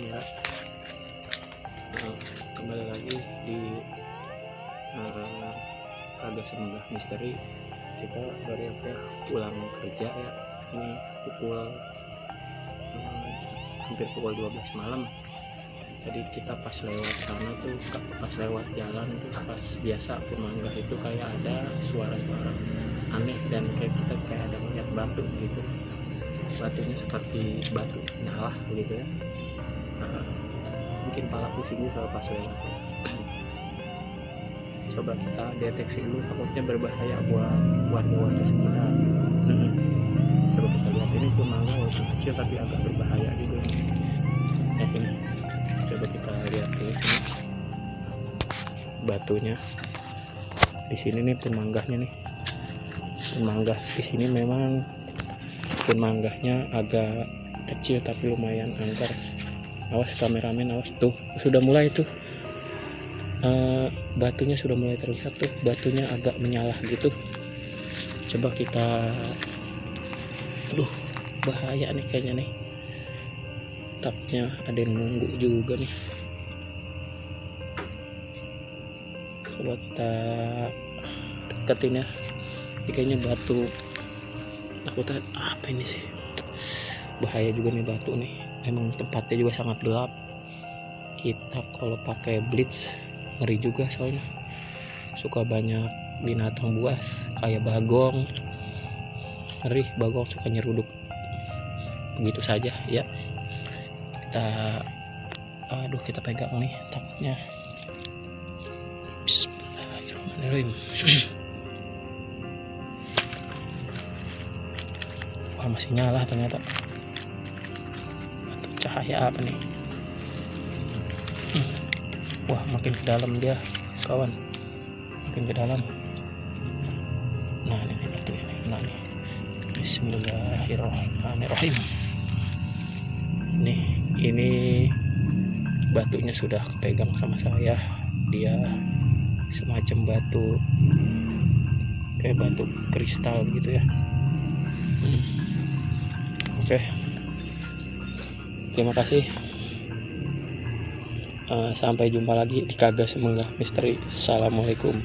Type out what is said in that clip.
kamera. Kembali lagi di Kagak Semenggah Misteri. Kita baru pulang kerja ya. Ini hampir pukul 12 malam. Jadi kita pas lewat sana tuh, pas lewat jalan tuh, pas biasa Purmanggah itu kayak ada suara-suara aneh dan kita kayak ada melihat batu gitu. Batunya seperti batu nyala gitu ya. Mungkin pala pusing juga pas lewat ya. Coba kita deteksi dulu, takutnya berbahaya buat warga-warga sekitar. Coba kita lihat, ini Purmanggah walaupun kecil tapi agak berbahaya juga. Ya sini, coba kita lihat di sini batunya. Di sini nih Purmanggahnya nih. Purmanggah di sini memang Purmanggahnya agak kecil tapi lumayan angker. Awas kameramen, awas tuh sudah mulai tuh. Batunya sudah mulai terlihat tuh, batunya agak menyala gitu. Coba kita, aduh bahaya nih kayaknya nih, takutnya ada yang nunggu juga nih. Coba kita deketin ya, ini kayaknya batu, takutnya apa ini sih, bahaya juga nih batu nih. Emang tempatnya juga sangat gelap, kita kalau pakai blitz ngeri juga, soalnya suka banyak binatang buas kayak bagong. Ngeri, bagong suka nyeruduk begitu saja ya. Kita pegang nih, takutnya. Bismillahirrahmanirrahim. Wah, masih nyala ternyata. Batu cahaya apa nih? Wah, makin ke dalam dia kawan, makin ke dalam. Nah ini batu ini, nah nih. Bismillahirrahmanirrahim. Nih, ini batunya sudah kepegang sama saya. Dia semacam batu, kayak batu kristal gitu ya. Oke, terima kasih. Sampai jumpa lagi di Kagak Semenggah Misteri. Assalamualaikum.